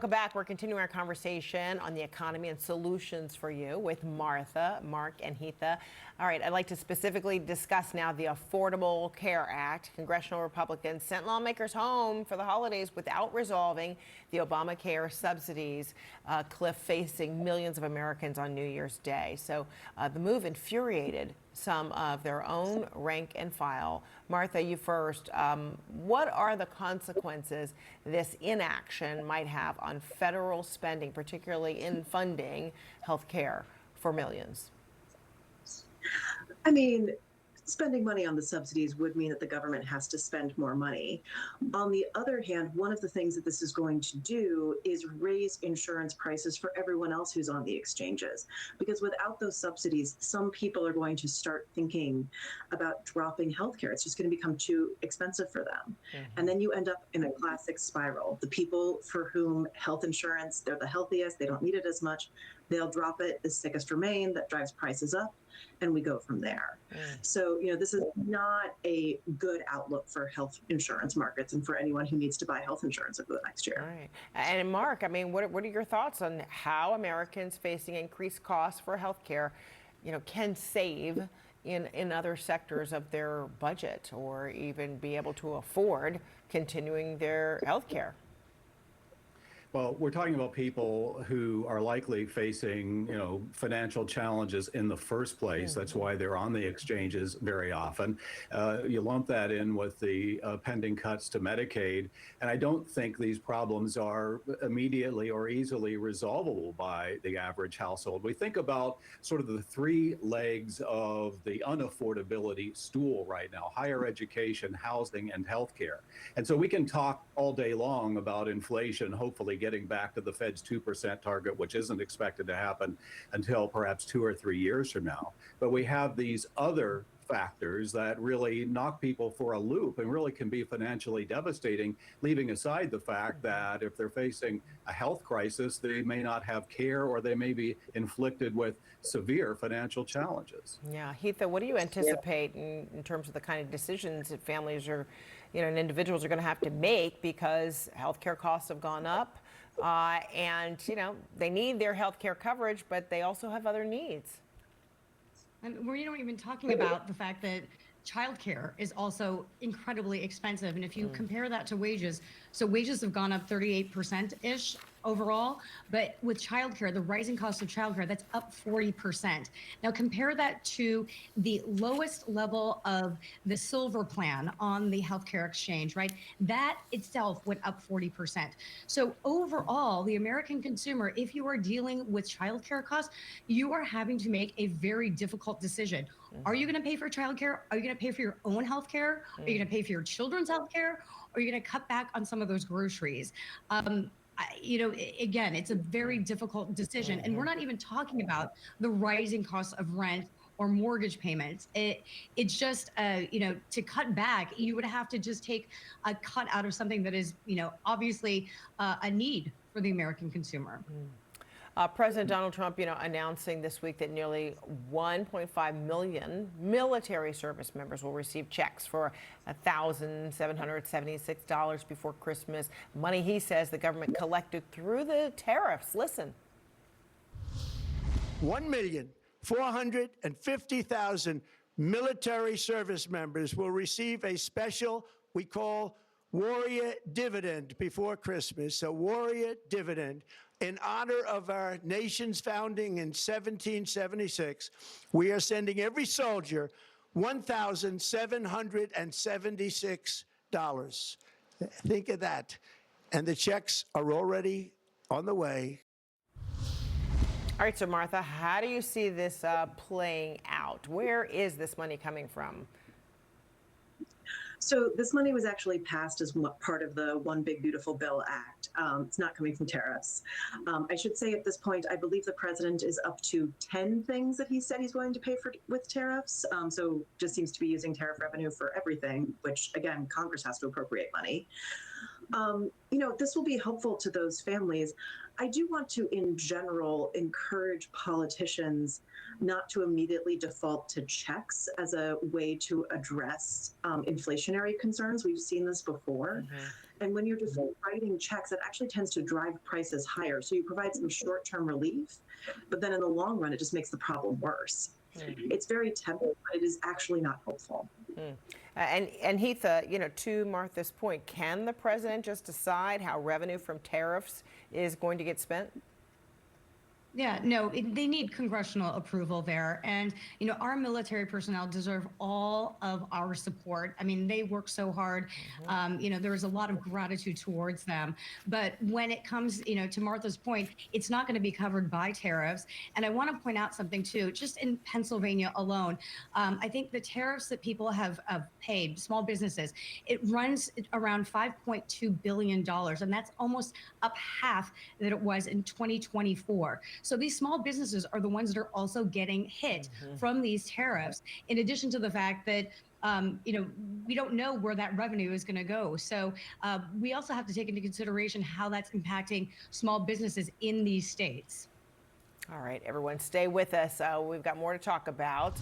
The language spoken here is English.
Welcome back. We're continuing our conversation on the economy and solutions for you with Martha, Mark, and Hitha. All right, I'd like to specifically discuss now the Affordable Care Act. Congressional Republicans sent lawmakers home for the holidays without resolving the Obamacare subsidies cliff facing millions of Americans on New Year's Day. So the move infuriated some of their own rank and file. Martha, you first. What are the consequences this inaction might have on federal spending, particularly in funding health care for millions? I mean, spending money on the subsidies would mean that the government has to spend more money. On the other hand, one of the things that this is going to do is raise insurance prices for everyone else who's on the exchanges. Because without those subsidies, some people are going to start thinking about dropping healthcare. It's just going to become too expensive for them. And then you end up in a classic spiral. The people for whom health insurance, they're the healthiest, they don't need it as much, they'll drop it, the sickest remain, that drives prices up, and we go from there. So, this is not a good outlook for health insurance markets and for anyone who needs to buy health insurance over the next year. All right. And Mark, I mean, what are your thoughts on how Americans facing increased costs for health care, can save in other sectors of their budget or even be able to afford continuing their health care? Well, we're talking about people who are likely facing, financial challenges in the first place. That's why they're on the exchanges very often. You lump that in with the pending cuts to Medicaid, and I don't think these problems are immediately or easily resolvable by the average household. We think about sort of the three legs of the unaffordability stool right now: higher education, housing, and healthcare. And so we can talk all day long about inflation, hopefully getting back to the Fed's 2% target, which isn't expected to happen until perhaps 2 or 3 years from now. But we have these other factors that really knock people for a loop and really can be financially devastating, leaving aside the fact that if they're facing a health crisis, they may not have care or they may be inflicted with severe financial challenges. Yeah. Hitha, what do you anticipate in terms of the kind of decisions that families are, and individuals are going to have to make because healthcare costs have gone up? And, they need their health care coverage, but they also have other needs. And we're not even talking about the fact that childcare is also incredibly expensive. And if you compare that to wages, so wages have gone up 38%-ish overall, but with childcare, the rising cost of childcare, that's up 40%. Now compare that to the lowest level of the silver plan on the healthcare exchange, right? That itself went up 40%. So overall, the American consumer, if you are dealing with childcare costs, you are having to make a very difficult decision. Are you going to pay for childcare? Are you going to pay for your own healthcare? Are you going to pay for your children's healthcare? Or are you going to cut back on some of those groceries? Again, it's a very difficult decision. And we're not even talking about the rising costs of rent or mortgage payments. It's just, to cut back, you would have to just take a cut out of something that is, obviously a need for the American consumer. President Donald Trump, announcing this week that nearly 1.5 million military service members will receive checks for $1,776 before Christmas. Money, he says, the government collected through the tariffs. Listen. 1,450,000 military service members will receive a special, we call warrior dividend before Christmas, a warrior dividend. In honor of our nation's founding in 1776, we are sending every soldier $1,776. Think of that. And the checks are already on the way. All right, so Martha, how do you see this playing out? Where is this money coming from? So this money was actually passed as part of the One Big Beautiful Bill Act. It's not coming from tariffs. I should say at this point, I believe the president is up to 10 things that he said he's going to pay for with tariffs. So just seems to be using tariff revenue for everything, which again, Congress has to appropriate money. This will be helpful to those families. I do want to, in general, encourage politicians not to immediately default to checks as a way to address inflationary concerns. We've seen this before. And when you're just writing checks, it actually tends to drive prices higher. So you provide some short-term relief, but then in the long run, it just makes the problem worse. It's very tempting, but it is actually not helpful. And Hitha, to Martha's point, can the president just decide how revenue from tariffs is going to get spent? Yeah, no, they need congressional approval there. And, our military personnel deserve all of our support. I mean, they work so hard. There is a lot of gratitude towards them. But when it comes, to Martha's point, it's not going to be covered by tariffs. And I want to point out something, too. Just in Pennsylvania alone, I think the tariffs that people have paid, small businesses, it runs around $5.2 billion. And that's almost up half that it was in 2024. So these small businesses are the ones that are also getting hit from these tariffs, in addition to the fact that we don't know where that revenue is going to go. So we also have to take into consideration how that's impacting small businesses in these states. All right, everyone, stay with us. We've got more to talk about.